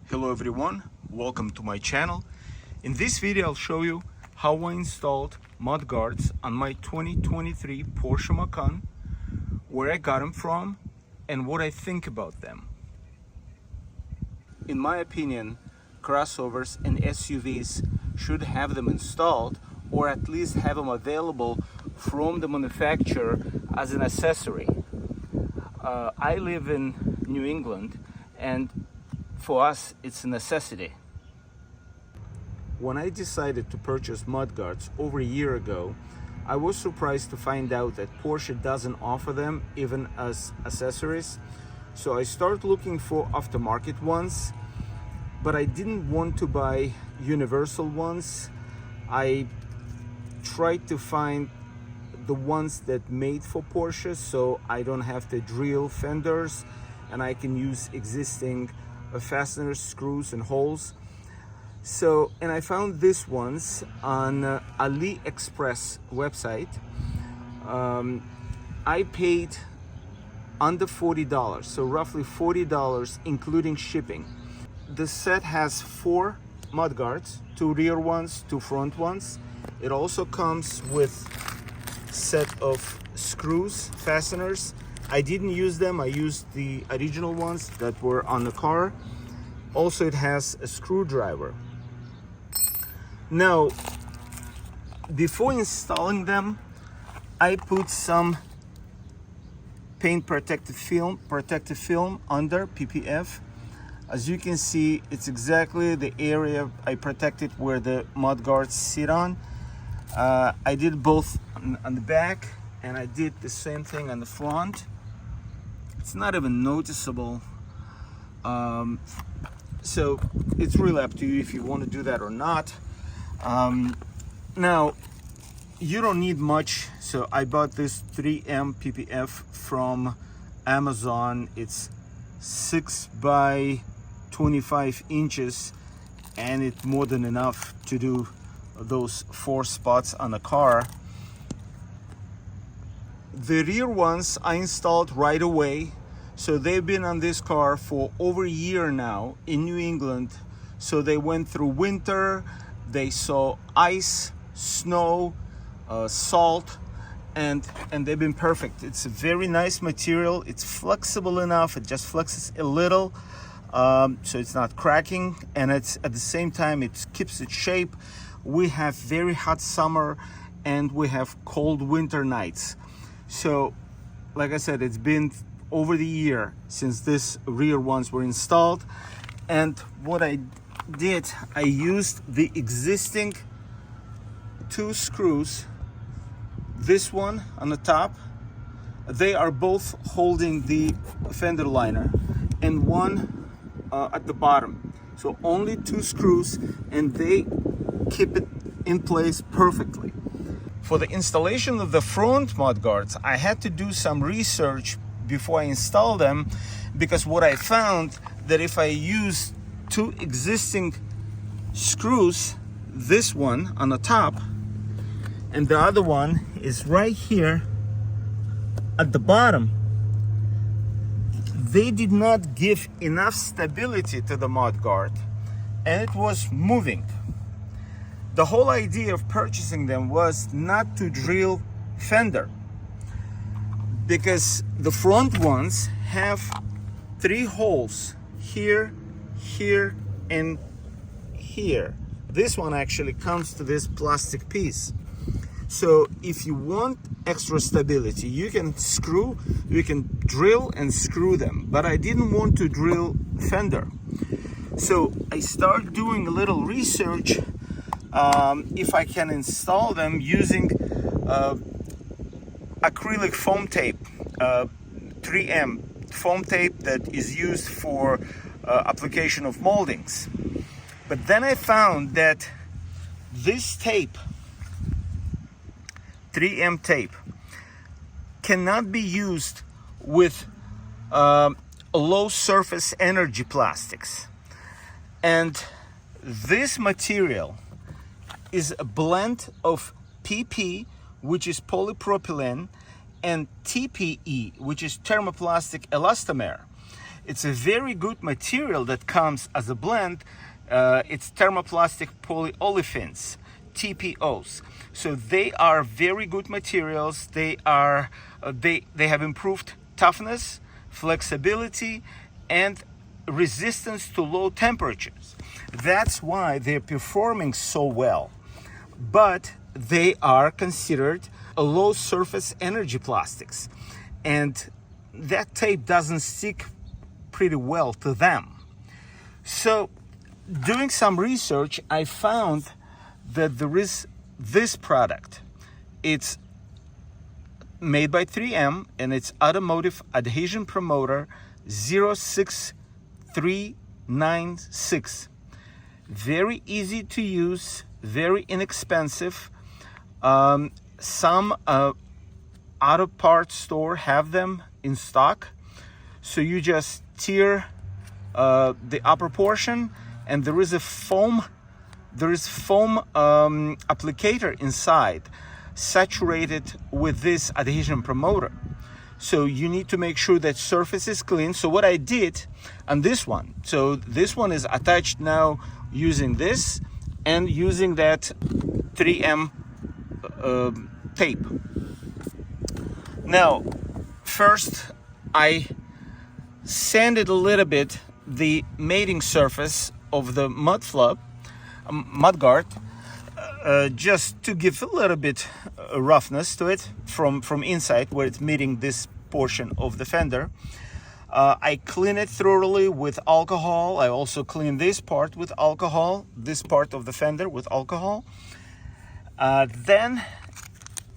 Hello everyone, welcome to my channel. In this video I'll show you how I installed mudguards on my 2023 Porsche Macan, where I got them from and what I think about them. In my opinion, crossovers and SUVs should have them installed or at least have them available from the manufacturer as an accessory. I live in New England and for us, it's a necessity. When I decided to purchase mudguards over a year ago, I was surprised to find out that Porsche doesn't offer them even as accessories. So I started looking for aftermarket ones, but I didn't want to buy universal ones. I tried to find the ones that made for Porsche, so I don't have to drill fenders and I can use existing fasteners, screws and holes. So, and I found these ones on AliExpress website. I paid under $40, so roughly $40 including shipping. The set has 4 mudguards, 2 rear ones, 2 front ones. It also comes with set of screws, fasteners. I didn't use them, I used the original ones that were on the car. Also, it has a screwdriver. Now, before installing them, I put some paint protective film under PPF. As you can see, it's exactly the area I protected where the mudguards sit on. I did both on the back and I did the same thing on the front. It's not even noticeable, so it's really up to you if you want to do that or not. Now, you don't need much, so I bought this 3M PPF from Amazon. It's 6 by 25 inches and it's more than enough to do those 4 spots on the car. The rear ones I installed right away, so they've been on this car for over a year now in New England. So they went through winter, they saw ice, snow, salt, and they've been perfect. It's a very nice material. It's flexible enough, it just flexes a little, so it's not cracking, and it's at the same time it keeps its shape. We have very hot summer and we have cold winter nights. So, like I said, it's been over the year since these rear ones were installed. And what I did, I used the existing 2 screws. This one on the top, they are both holding the fender liner, and one at the bottom. So only 2 screws, and they keep it in place perfectly. For the installation of the front mudguards, I had to do some research before I installed them, because what I found that if I use 2 existing screws, this one on the top and the other one is right here at the bottom, they did not give enough stability to the mudguard and it was moving. The whole idea of purchasing them was not to drill fender, because the front ones have 3 holes here, here, and here. This one actually comes to this plastic piece. So if you want extra stability, you can drill and screw them, but I didn't want to drill fender. So I started doing a little research if I can install them using acrylic foam tape, 3M foam tape that is used for application of moldings. But then I found that this tape, 3M tape, cannot be used with low surface energy plastics. And this material is a blend of PP, which is polypropylene, and TPE, which is thermoplastic elastomer. It's a very good material that comes as a blend. It's thermoplastic polyolefins, TPOs. So they are very good materials. They have improved toughness, flexibility, and resistance to low temperatures. That's why they're performing so well. But they are considered a low surface energy plastics, and that tape doesn't stick pretty well to them. So doing some research, I found that there is this product. It's made by 3M, and it's Automotive Adhesion Promoter 06396. Very easy to use, very inexpensive. Some auto parts store have them in stock. So you just tear the upper portion, and there is foam applicator inside, saturated with this adhesion promoter. So you need to make sure that surface is clean. So what I did on this one, so this one is attached now using this and using that 3M tape. Now, first I sanded a little bit the mating surface of the Mudguard, just to give a little bit roughness to it from inside where it's meeting this portion of the fender. I clean it thoroughly with alcohol. I also clean this part with alcohol, this part of the fender with alcohol. Then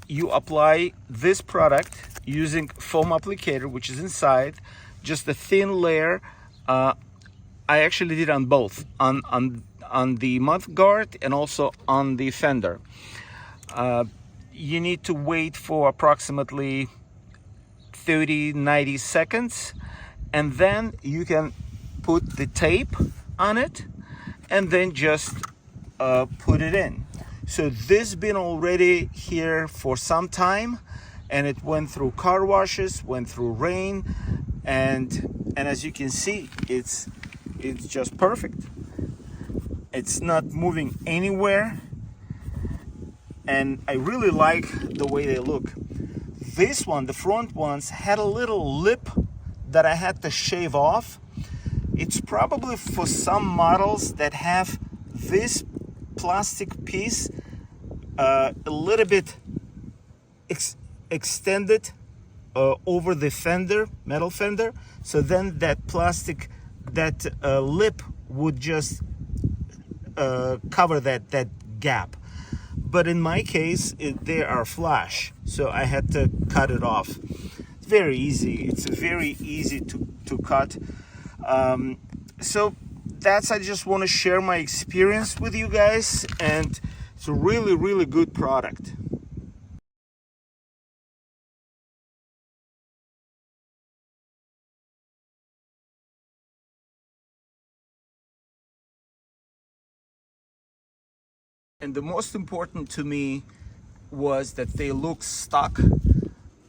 you apply this product using foam applicator, which is inside, just a thin layer. I actually did on both, on the Mudguard and also on the fender. You need to wait for approximately 30-90 seconds, and then you can put the tape on it and then just put it in. So this been already here for some time, and it went through car washes, went through rain, and as you can see, it's just perfect. It's not moving anywhere, and I really like the way they look. This one, the front ones, had a little lip that I had to shave off. It's probably for some models that have this plastic piece a little bit extended over the fender, metal fender. So then that plastic, that lip would just cover that gap. But in my case, they are flush, so I had to cut it off. It's very easy. It's very easy to cut. So I just want to share my experience with you guys, and it's a really, really good product. And the most important to me was that they look stock.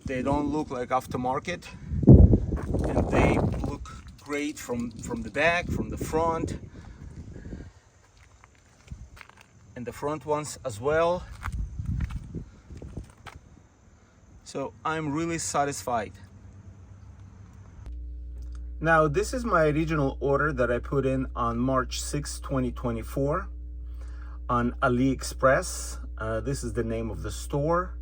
They don't look like aftermarket, and they look great from the back, from the front, and the front ones as well. So I'm really satisfied. Now, this is my original order that I put in on March 6, 2024 on AliExpress. This is the name of the store.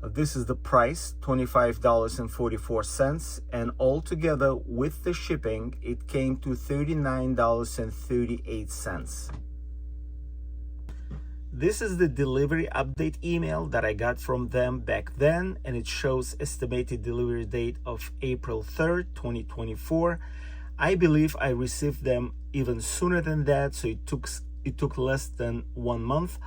This is the price, $25.44, and altogether with the shipping, it came to $39.38. This is the delivery update email that I got from them back then, and it shows estimated delivery date of April 3rd, 2024. I believe I received them even sooner than that, so it took less than 1 month.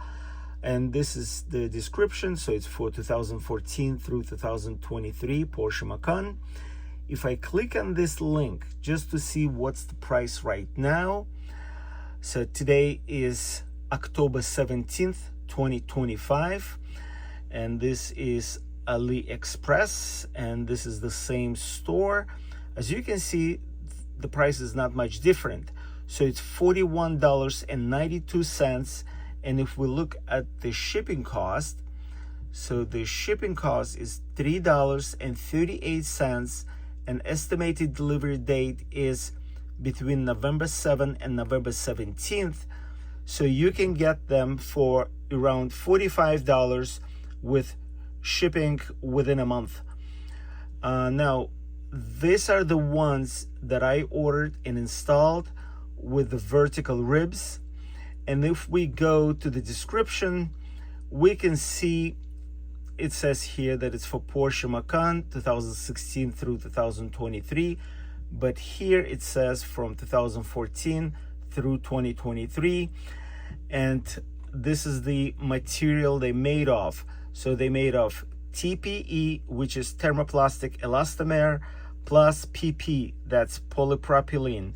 And this is the description. So it's for 2014 through 2023 Porsche Macan. If I click on this link just to see what's the price right now, so today is October 17th, 2025, and this is AliExpress, and this is the same store. As you can see, the price is not much different. So it's $41.92. And if we look at the shipping cost, so the shipping cost is $3.38, and estimated delivery date is between November 7th and November 17th. So you can get them for around $45 with shipping within a month. Now, these are the ones that I ordered and installed with the vertical ribs. And if we go to the description, we can see it says here that it's for Porsche Macan 2016 through 2023, but here it says from 2014 through 2023. And this is the material they made of. So they made of TPE, which is thermoplastic elastomer, plus PP, that's polypropylene.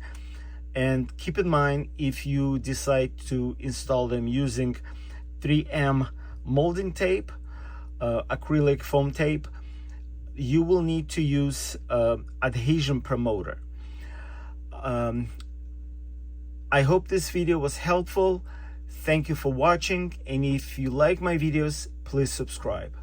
And keep in mind, if you decide to install them using 3M molding tape, acrylic foam tape, you will need to use adhesion promoter. I hope this video was helpful. Thank you for watching, and if you like my videos, please subscribe.